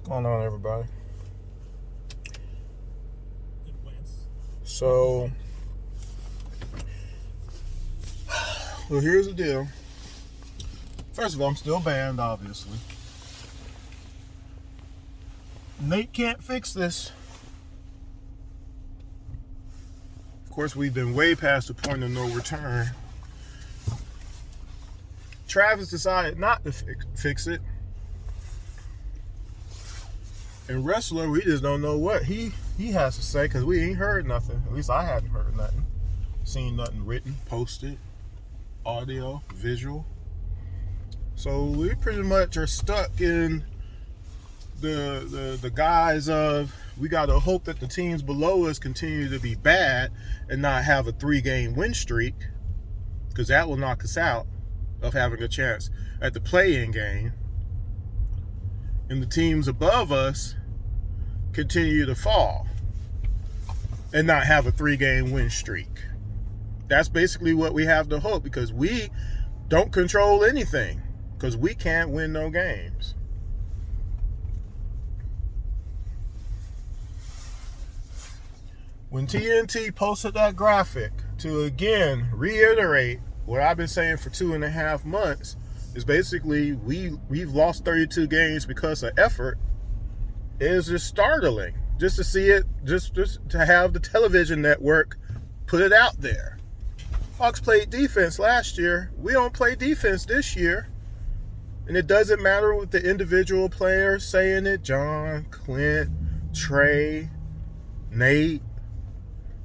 What's going on, everybody? So, well, here's the deal. First of all, I'm still banned, obviously. Nate can't fix this. Of course, we've been way past the point of no return. Travis decided not to fix it. And Wrestler, we just don't know what he has to say because we ain't heard nothing. At least I haven't heard nothing. Seen nothing written, posted, audio, visual. So we pretty much are stuck in the guise of we got to hope that the teams below us continue to be bad and not have a 3-game win streak, because that will knock us out of having a chance at the play-in game. And the teams above us continue to fall and not have a 3-game win streak. That's basically what we have to hope, because we don't control anything, because we can't win no games. When TNT posted that graphic to again reiterate what I've been saying for 2.5 months, is basically we've lost 32 games because of effort, is just startling. Just to see it, just to have the television network put it out there. Hawks played defense last year. We don't play defense this year. And it doesn't matter what the individual players saying it. John, Clint, Trey, Nate.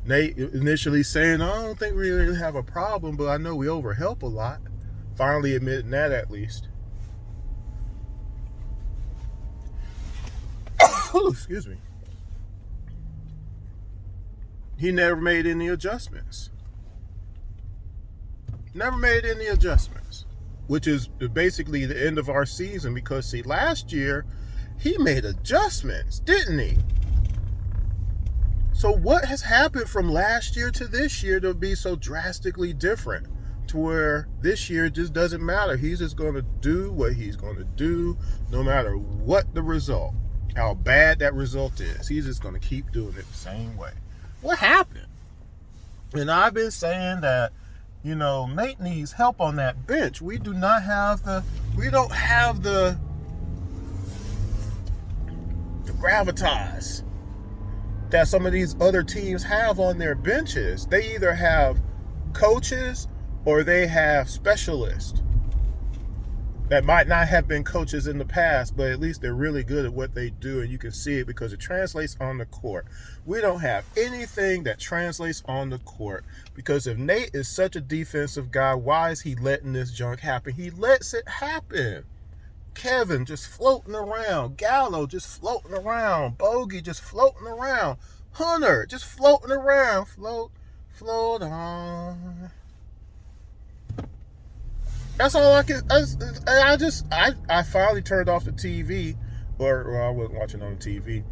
Nate initially saying, I don't think we really have a problem, but I know we overhelp a lot. Finally admitting that, at least. Excuse me. He never made any adjustments. Never made any adjustments. Which is basically the end of our season, because, see, last year, he made adjustments, didn't he? So what has happened from last year to this year to be so drastically different, to where this year just doesn't matter? He's just going to do what he's going to do, no matter what the result, how bad that result is. He's just going to keep doing it the same way. What happened? And I've been saying that, Nate needs help on that bench. We don't have the gravitas that some of these other teams have on their benches. They either have coaches or they have specialists that might not have been coaches in the past, but at least they're really good at what they do, and you can see it because it translates on the court. We don't have anything that translates on the court, because if Nate is such a defensive guy, why is he letting this junk happen? He lets it happen. Kevin just floating around. Gallo just floating around. Bogey just floating around. Hunter just floating around. Float on. That's all I can. I finally turned off the TV, or I wasn't watching on the TV.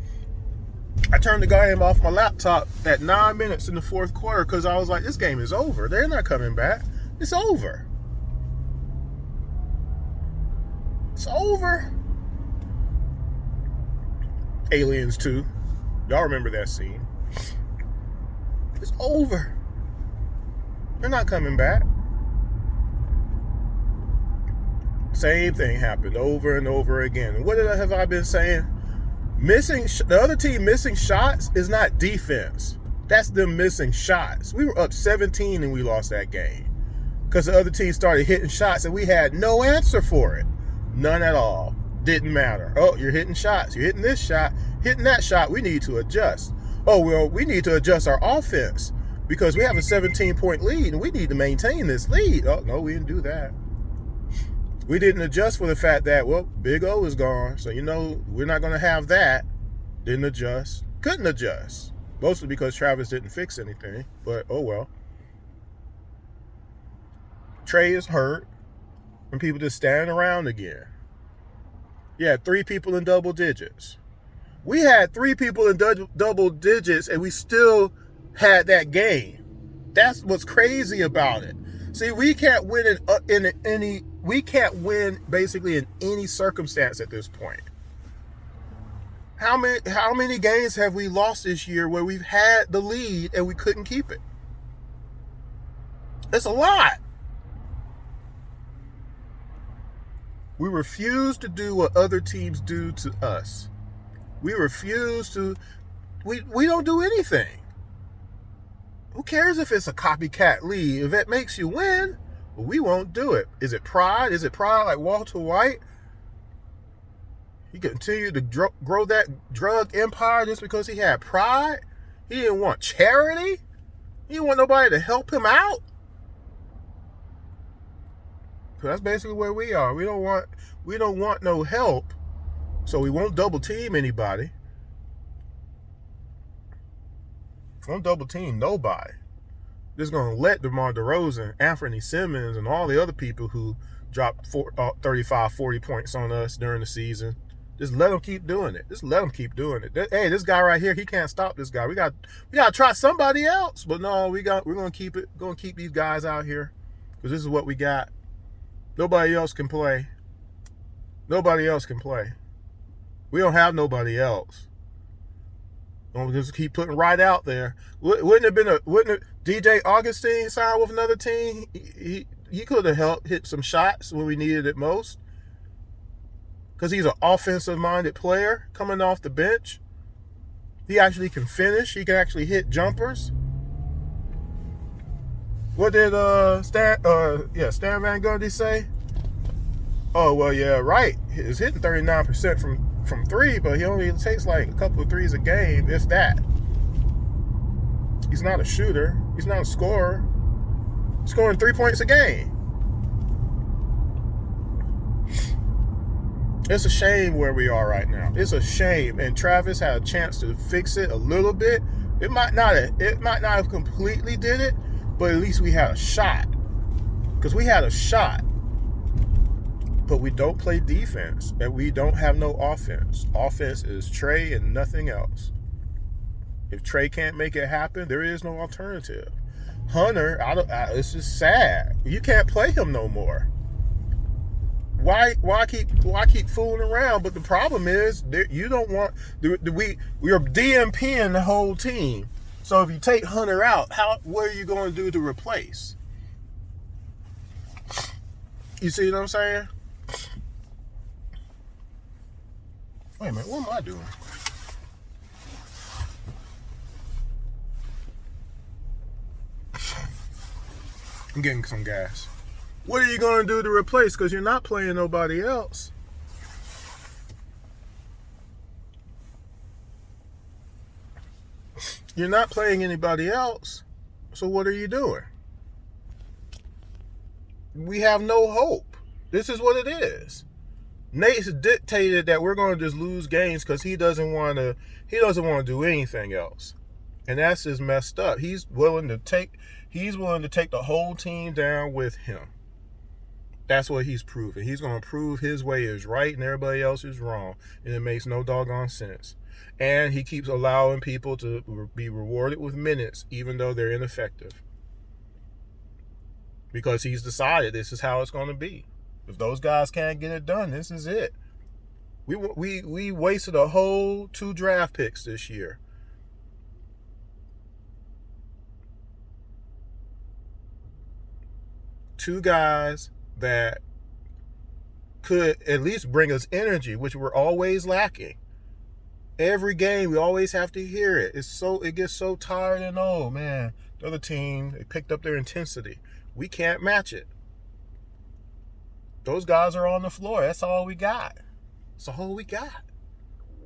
I turned the game off my laptop at 9 minutes in the fourth quarter, because I was like, this game is over. They're not coming back. It's over. It's over. Aliens 2. Y'all remember that scene. It's over. They're not coming back. Same thing happened over and over again. And what have I been saying? The other team missing shots is not defense. That's them missing shots. We were up 17 and we lost that game, because the other team started hitting shots and we had no answer for it. None at all. Didn't matter. Oh, you're hitting shots. You're hitting this shot, hitting that shot. We need to adjust. Oh, well, we need to adjust our offense because we have a 17-point lead and we need to maintain this lead. Oh, no, we didn't do that. We didn't adjust for the fact that, well, Big O is gone. So, we're not going to have that. Didn't adjust. Couldn't adjust. Mostly because Travis didn't fix anything. But, oh well. Trey is hurt. And people just standing around again. Yeah, 3 people in double digits. We had 3 people in double digits, and we still had that game. That's what's crazy about it. See, we can't win we can't win basically in any circumstance at this point. How many games have we lost this year where we've had the lead and we couldn't keep it? It's a lot. We refuse to do what other teams do to us. We refuse to, we don't do anything. Who cares if it's a copycat league? If it makes you win, we won't do it. Is it pride? Is it pride like Walter White? He continued to grow that drug empire just because he had pride? He didn't want charity? He didn't want nobody to help him out? So that's basically where we are. We don't want no help, so we won't double team anybody. Won't double team nobody. Just gonna let DeMar DeRozan, Anthony Simmons, and all the other people who dropped 35, 40 points on us during the season. Just let them keep doing it. Just let them keep doing it. Hey, this guy right here, he can't stop this guy. We got to try somebody else. But no, we're gonna keep it. Gonna keep these guys out here because this is what we got. Nobody else can play. Nobody else can play. We don't have nobody else. Don't just keep putting right out there. Wouldn't DJ Augustine sign with another team? He could have helped hit some shots when we needed it most. Because he's an offensive-minded player coming off the bench. He actually can finish. He can actually hit jumpers. What did Stan Van Gundy say? Oh, well, yeah, right. He's hitting 39% from three, but he only takes like a couple of threes a game, if that. He's not a shooter. He's not a scorer. He's scoring 3 points a game. It's a shame where we are right now. It's a shame. And Travis had a chance to fix it a little bit. It might not have completely did it, but at least we had a shot. Because we had a shot. But we don't play defense. And we don't have no offense. Offense is Trey and nothing else. If Trey can't make it happen, there is no alternative. Hunter, it's just sad. You can't play him no more. Why keep fooling around? But the problem is you don't want we are DMPing the whole team. So if you take Hunter out, what are you going to do to replace? You see what I'm saying? Wait a minute, what am I doing? I'm getting some gas. What are you going to do to replace? Because you're not playing nobody else. You're not playing anybody else. So what are you doing? We have no hope. This is what it is. Nate's dictated that we're going to just lose games because he doesn't want to do anything else. And that's just messed up. He's willing to take the whole team down with him. That's what he's proving. He's going to prove his way is right and everybody else is wrong. And it makes no doggone sense. And he keeps allowing people to be rewarded with minutes even though they're ineffective. Because he's decided this is how it's going to be. If those guys can't get it done, this is it. We wasted a whole 2 draft picks this year. Two guys that could at least bring us energy, which we're always lacking. Every game, we always have to hear it. It gets so tired and old, man. The other team, they picked up their intensity. We can't match it. Those guys are on the floor. That's all we got. That's all we got.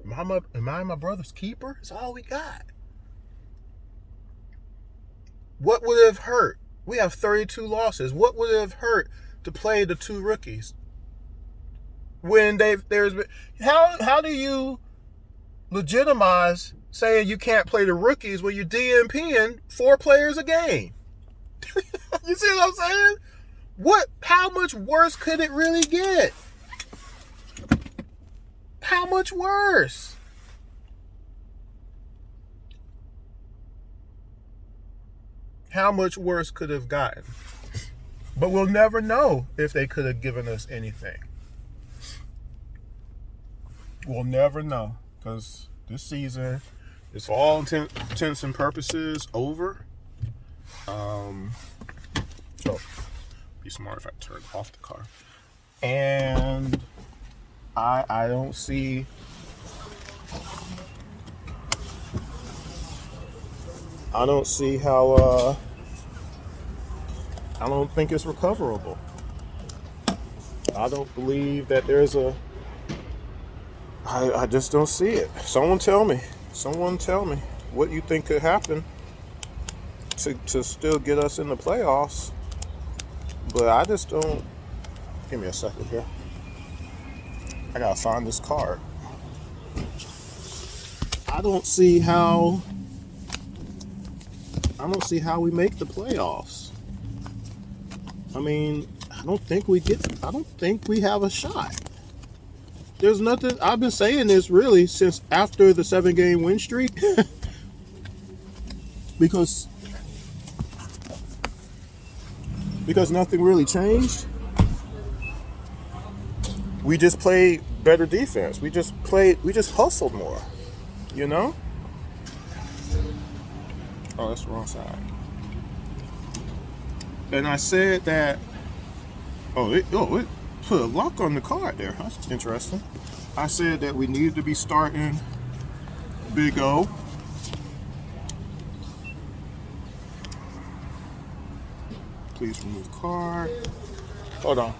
Am I my brother's keeper? That's all we got. What would have hurt? We have 32 losses. What would it have hurt to play the 2 rookies? When how do you legitimize saying you can't play the rookies when you're DMPing 4 players a game? You see what I'm saying? How much worse could it really get? How much worse? How much worse could have gotten? But we'll never know if they could have given us anything. We'll never know because This season is, for all intents and purposes, over. So be smart if I turn off the car. And I don't see how I don't think it's recoverable. I don't believe that there's I just don't see it. Someone tell me what you think could happen to still get us in the playoffs. But I just don't. Give me a second here. I gotta find this card. I don't see how we make the playoffs. I mean, I don't think we have a shot. There's nothing. I've been saying this really since after the 7-game win streak. because nothing really changed. We just played better defense. We just hustled more, you know? Oh, that's the wrong side. And I said that, it put a lock on the card there. That's interesting. I said that we needed to be starting Big O. Please remove card. Hold on.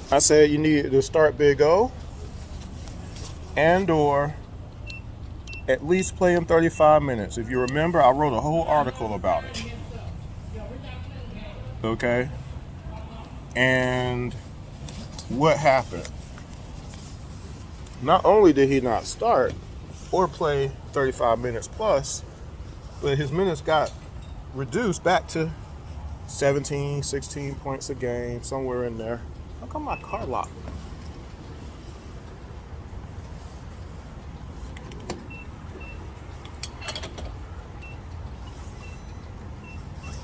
I said you needed to start Big O and or at least play him 35 minutes. If you remember, I wrote a whole article about it. Okay? And what happened? Not only did he not start or play 35 minutes plus, but his minutes got reduced back to 17, 16 points a game, somewhere in there. How come my car locked?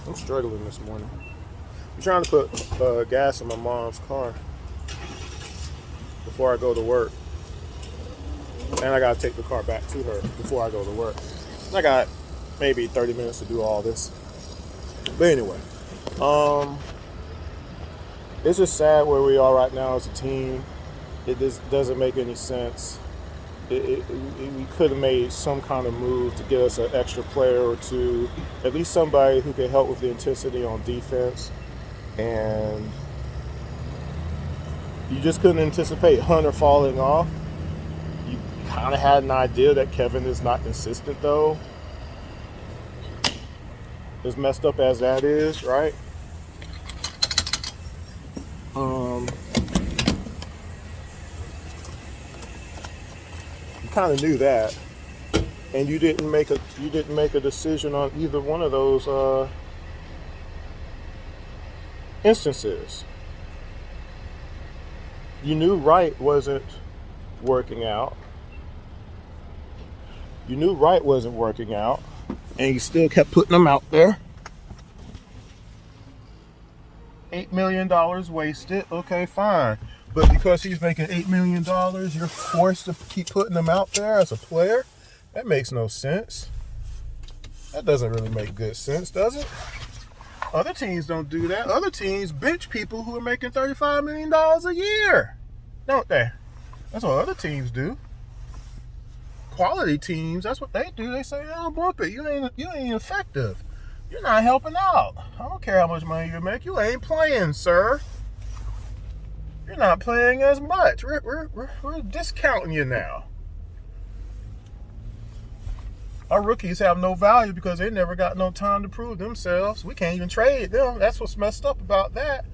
I'm struggling this morning. I'm trying to put gas in my mom's car before I go to work. And I gotta take the car back to her before I go to work. I got maybe 30 minutes to do all this. But anyway, it's just sad where we are right now as a team. It just doesn't make any sense. We could have made some kind of move to get us an extra player or two, at least somebody who can help with the intensity on defense. And you just couldn't anticipate Hunter falling off. You kind of had an idea that Kevin is not consistent, though. As messed up as that is, right? You kind of knew that, and you didn't make a decision on either one of those instances. You knew Wright wasn't working out. And you still kept putting them out there. $8 million wasted. Okay, fine. But because he's making $8 million, you're forced to keep putting him out there as a player? That makes no sense. That doesn't really make good sense, does it? Other teams don't do that. Other teams bench people who are making $35 million a year, don't they? That's what other teams do. Quality teams, that's what they do. They say, "Oh, bump it. You ain't effective. You're not helping out. I don't care how much money you make. You ain't playing, sir. You're not playing as much. We're discounting you now." Our rookies have no value because they never got no time to prove themselves. We can't even trade them. That's what's messed up about that.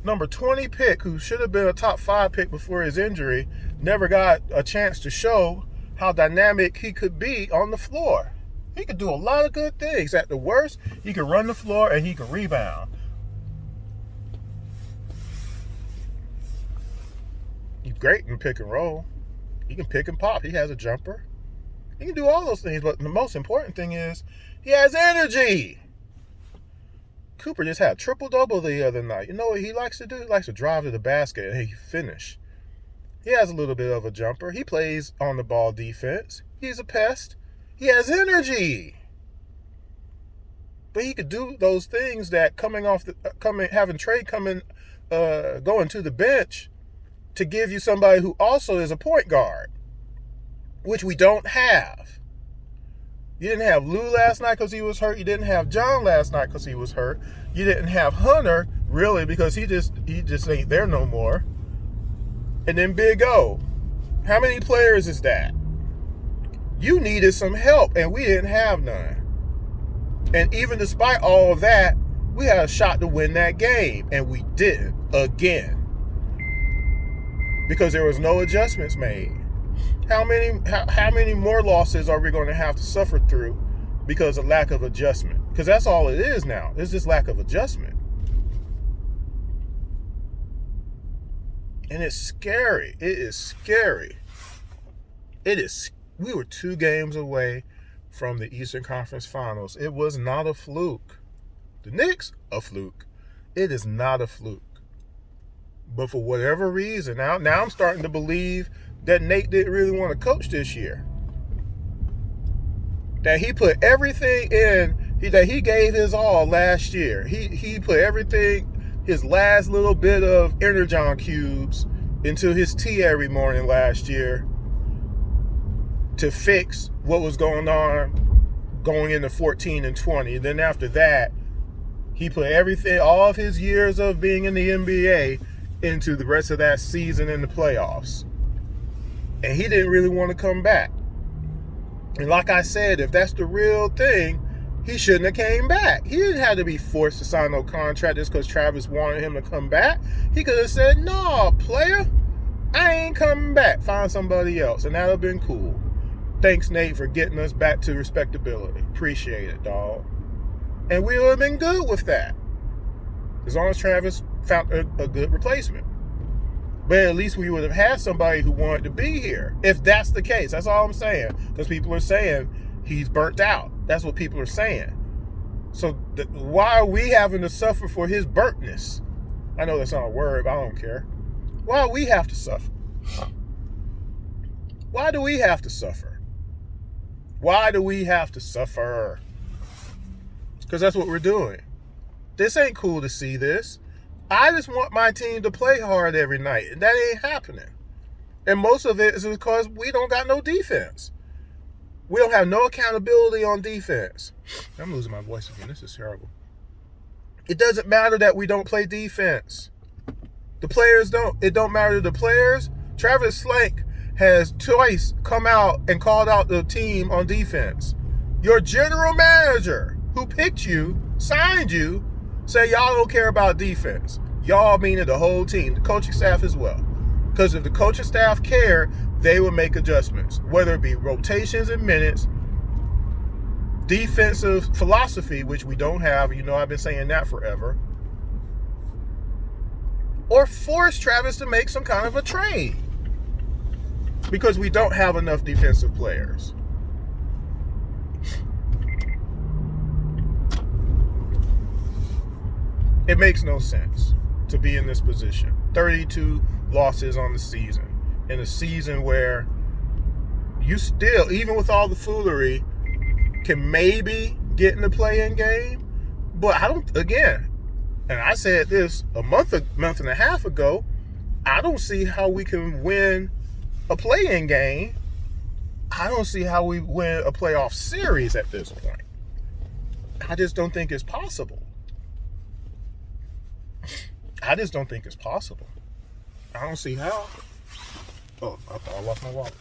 Number 20 pick, who should have been a top 5 pick before his injury, never got a chance to show how dynamic he could be on the floor. He could do a lot of good things. At the worst, he could run the floor and he could rebound. He's great in pick and roll. He can pick and pop. He has a jumper. He can do all those things, but the most important thing is he has energy. Cooper just had a triple-double the other night. You know what he likes to do? He likes to drive to the basket and he finish. He has a little bit of a jumper. He plays on the ball defense. He's a pest. He has energy. But he could do those things that having Trey going to the bench to give you somebody who also is a point guard, which we don't have. You didn't have Lou last night because he was hurt. You didn't have John last night because he was hurt. You didn't have Hunter really because he just ain't there no more. And then Big O. How many players is that? You needed some help and we didn't have none. And even despite all of that, we had a shot to win that game and we didn't again. Because there was no adjustments made. How many more losses are we going to have to suffer through because of lack of adjustment? Because that's all it is now. It's just lack of adjustment. And it's scary. It is scary. We were 2 games away from the Eastern Conference Finals. It was not a fluke. The Knicks, a fluke. It is not a fluke. But for whatever reason, now I'm starting to believe that Nate didn't really want to coach this year. That he put everything in, that he gave his all last year. He put everything, his last little bit of Energon cubes into his tea every morning last year to fix what was going on going into 14 and 20. And then after that, he put everything, all of his years of being in the NBA into the rest of that season in the playoffs. And he didn't really want to come back. And like I said, if that's the real thing, he shouldn't have came back. He didn't have to be forced to sign no contract just because Travis wanted him to come back. He could have said, "No, player, I ain't coming back. Find somebody else." And that would have been cool. Thanks, Nate, for getting us back to respectability. Appreciate it, dog. And we would have been good with that. As long as Travis found a good replacement. But at least we would have had somebody who wanted to be here. If that's the case. That's all I'm saying. Because people are saying he's burnt out. That's what people are saying. So why are we having to suffer for his burntness? I know that's not a word, but I don't care. Why do we have to suffer? Why do we have to suffer? Why do we have to suffer? Because that's what we're doing. This ain't cool to see this. I just want my team to play hard every night, and that ain't happening. And most of it is because we don't got no defense. We don't have no accountability on defense. I'm losing my voice again. This is terrible. It doesn't matter that we don't play defense. The players don't. It don't matter to the players. Travis Slank has twice come out and called out the team on defense. Your general manager who picked you, signed you, say y'all don't care about defense. Y'all meaning the whole team, the coaching staff as well. Because if the coaching staff care, they will make adjustments. Whether it be rotations and minutes, defensive philosophy, which we don't have. You know I've been saying that forever. Or force Travis to make some kind of a trade. Because we don't have enough defensive players. It makes no sense to be in this position. 32 losses on the season. In a season where you still, even with all the foolery, can maybe get in the play-in game. But I don't, again, and I said this a month and a half ago, I don't see how we can win a play-in game. I don't see how we win a playoff series at this point. I just don't think it's possible. I just don't think it's possible. I don't see how. Oh, I thought I lost my wallet.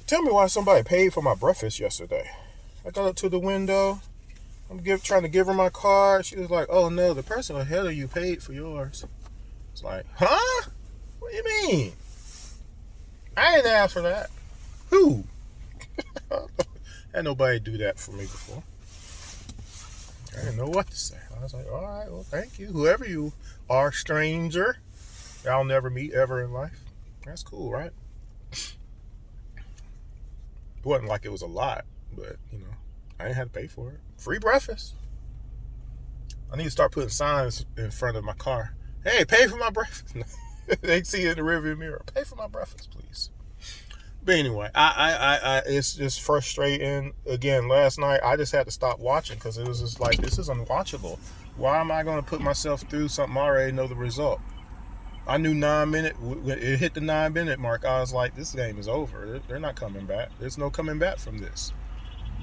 Tell me why somebody paid for my breakfast yesterday. I got up to the window. I'm trying to give her my card. She was like, "Oh no, the person ahead of you paid for yours." It's like, huh? What do you mean? I didn't ask for that. Who? Had nobody do that for me before. I didn't know what to say. I was like, all right, well, thank you. Whoever you are, stranger, I'll never meet ever in life. That's cool, right? It wasn't like it was a lot, but, I didn't have to pay for it. Free breakfast. I need to start putting signs in front of my car. Hey, pay for my breakfast. They see it in the rearview mirror. Pay for my breakfast, please. But anyway, I it's just frustrating. Again, last night I just had to stop watching because it was just like, this is unwatchable. Why am I going to put myself through something I already know the result? I knew 9 minutes. When it hit the 9-minute mark, I was like, this game is over. They're not coming back. There's no coming back from this.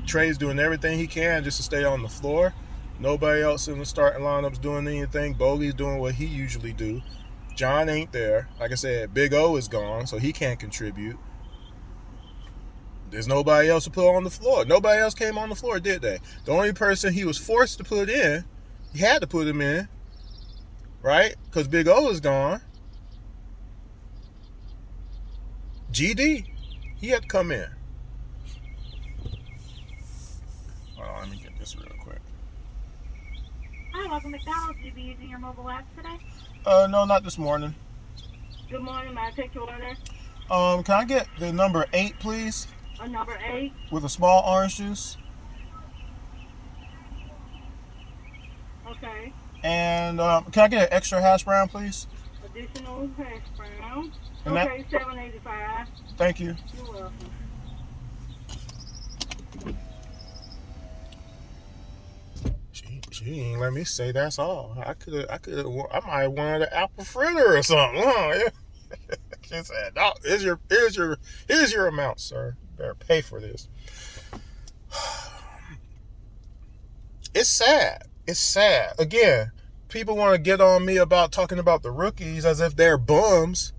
Trey's doing everything he can just to stay on the floor. Nobody else in the starting lineup's doing anything. Bogey's doing what he usually do. John ain't there. Like I said, Big O is gone, so he can't contribute. There's nobody else to put on the floor. Nobody else came on the floor, did they? The only person he was forced to put in, he had to put him in, right? Because Big O is gone. GD, he had to come in. Hold on, let me get this real quick. Hi, welcome to McDonald's. Will you be using your mobile app today? No, not this morning. Good morning. May I take your order? Can I get the number 8, please? A number 8? With a small orange juice. Okay. And can I get an extra hash brown, please? Additional hash brown. And okay, $7.85. Thank you. You're welcome. She didn't let me say that's all. I might have wanted an apple fritter or something. Huh? She said, "No, here's your amount, sir. Better pay for this." It's sad. It's sad. Again, people want to get on me about talking about the rookies as if they're bums,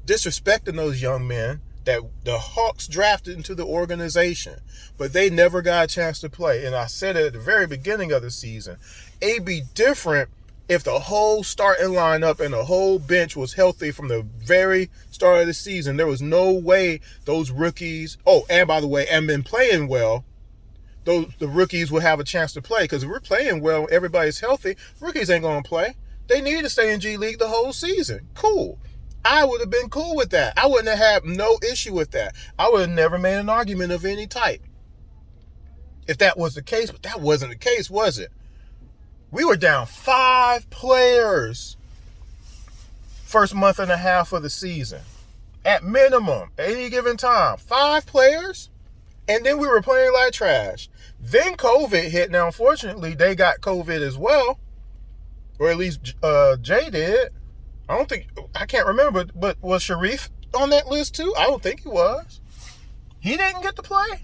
disrespecting those young men that the Hawks drafted into the organization, but they never got a chance to play. And I said it at the very beginning of the season. It'd be different if the whole starting lineup and the whole bench was healthy from the very start of the season. There was no way those rookies, and by the way, and been playing well, the rookies would have a chance to play. Because if we're playing well, everybody's healthy, rookies ain't going to play. They need to stay in G League the whole season. Cool. I would have been cool with that. I wouldn't have had no issue with that. I would have never made an argument of any type if that was the case, but that wasn't the case, was it? We were down 5 players first month and a half of the season. At minimum, at any given time. 5 players? And then we were playing like trash. Then COVID hit. Now, unfortunately, they got COVID as well. Or at least Jay did. I can't remember, but was Sharif on that list too? I don't think he was. He didn't get to play.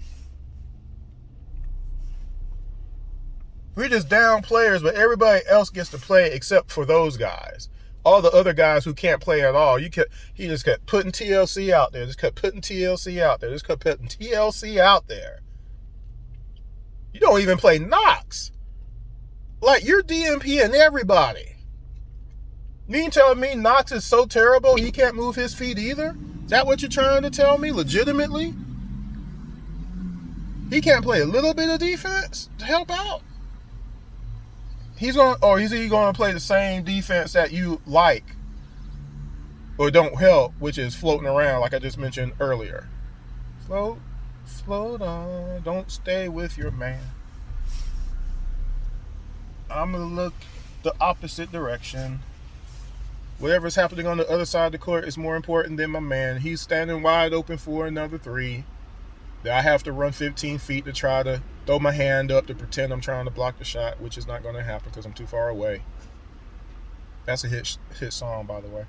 We're just down players, but everybody else gets to play except for those guys. All the other guys who can't play at all. He just kept putting TLC out there. Just kept putting TLC out there. Just kept putting TLC out there. You don't even play Knox. Like, you're DMPing everybody. You ain't telling me Knox is so terrible he can't move his feet either? Is that what you're trying to tell me, legitimately? He can't play a little bit of defense to help out? Is he going to play the same defense that you like or don't help, which is floating around like I just mentioned earlier? Float on, don't stay with your man. I'm going to look the opposite direction. Whatever's happening on the other side of the court is more important than my man. He's standing wide open for another 3. I have to run 15 feet to try to throw my hand up to pretend I'm trying to block the shot, which is not going to happen because I'm too far away. That's a hit song, by the way.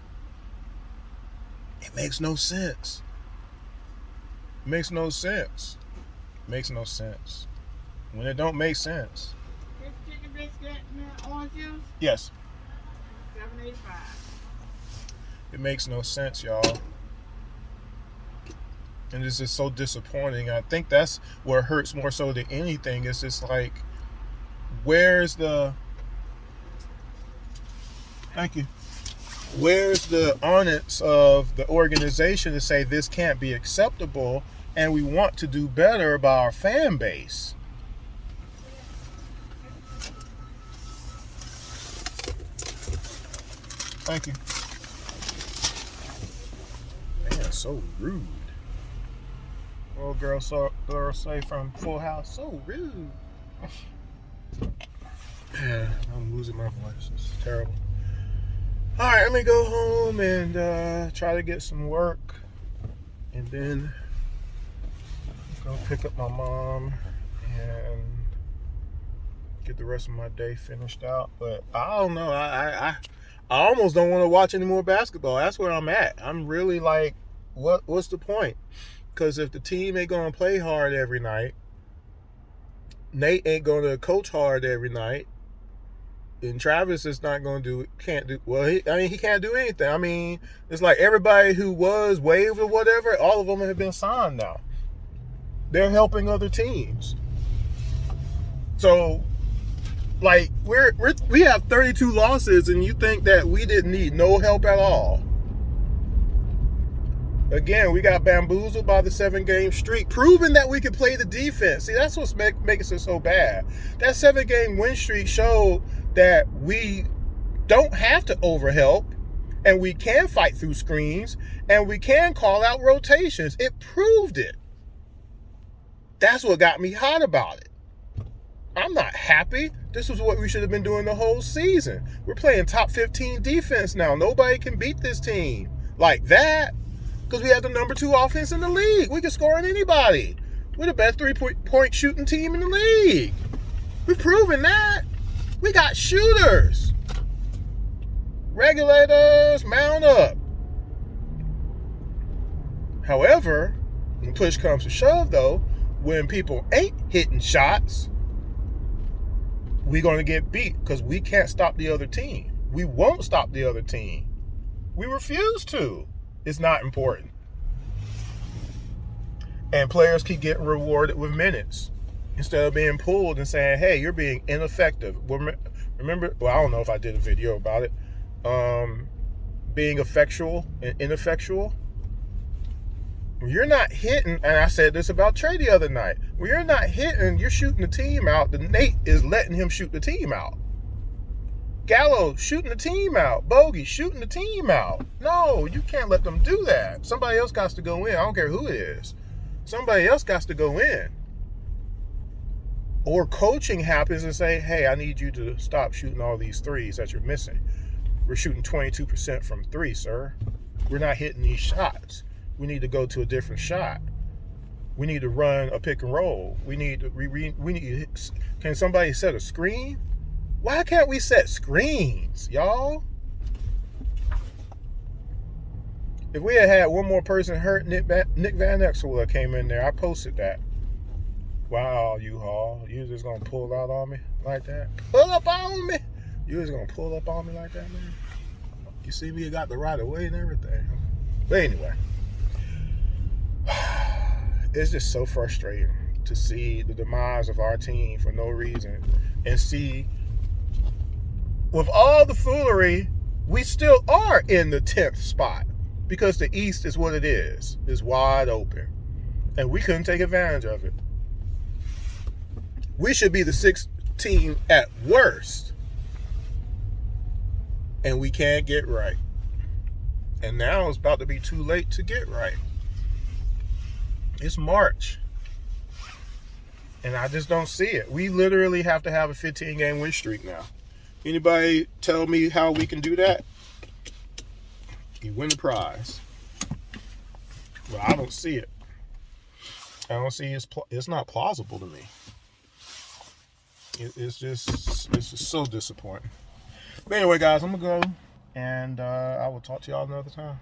It makes no sense. It makes no sense. It makes no sense. When it don't make sense. This chicken biscuit and orange juice? Yes. $7.85. It makes no sense, y'all. And this is so disappointing. I think that's where it hurts more so than anything. It's just like, where's the... Thank you. Where's the honest of the organization to say this can't be acceptable and we want to do better by our fan base? Thank you. Man, so rude. Little girl say from Full House, so rude. Yeah, I'm losing my voice. It's terrible. All right, let me go home and try to get some work, and then go pick up my mom and get the rest of my day finished out. But I don't know. I almost don't want to watch any more basketball. That's where I'm at. I'm really like, what's the point? Because if the team ain't going to play hard every night, Nate ain't going to coach hard every night, and Travis is not going to can't do he can't do anything. I mean, it's like everybody who was waived or whatever, all of them have been signed now. They're helping other teams. So, like, we have 32 losses, and you think that we didn't need no help at all. Again, we got bamboozled by the 7-game streak, proving that we could play the defense. See, that's what's making us so bad. That 7-game win streak showed that we don't have to overhelp, and we can fight through screens, and we can call out rotations. It proved it. That's what got me hot about it. I'm not happy. This is what we should have been doing the whole season. We're playing top 15 defense now. Nobody can beat this team like that. Because we have the number 2 offense in the league. We can score on anybody. We're the best 3-point shooting team in the league. We've proven that. We got shooters. Regulators, mount up. However, when push comes to shove, though, when people ain't hitting shots, we're going to get beat because we can't stop the other team. We won't stop the other team. We refuse to. It's not important. And players keep getting rewarded with minutes instead of being pulled and saying, hey, you're being ineffective. Remember, well, I don't know if I did a video about it. Being effectual and ineffectual. When you're not hitting, and I said this about Trey the other night, when you're not hitting, you're shooting the team out. The Nate is letting him shoot the team out. Gallo shooting the team out. Bogey shooting the team out. No, you can't let them do that. Somebody else got to go in. I don't care who it is. Somebody else got to go in. Or coaching happens and say, hey, I need you to stop shooting all these threes that you're missing. We're shooting 22% from 3, sir. We're not hitting these shots. We need to go to a different shot. We need to run a pick and roll. We need to, can somebody set a screen? Why can't we set screens, y'all? If we had one more person hurt, Nick Van Exel would have came in there. I posted that. Wow, U-Haul, you just gonna pull out on me like that? Pull up on me? You just gonna pull up on me like that, man? You see me got the right of way and everything. But anyway, it's just so frustrating to see the demise of our team for no reason, and see, with all the foolery, we still are in the 10th spot because the East is what it is. It's wide open, and we couldn't take advantage of it. We should be the 6th team at worst, and we can't get right. And now it's about to be too late to get right. It's March, and I just don't see it. We literally have to have a 15-game win streak now. Anybody tell me how we can do that? You win the prize. Well, I don't see it. I don't see it's not plausible to me. It's just so disappointing. But anyway, guys, I'm gonna go, and I will talk to y'all another time.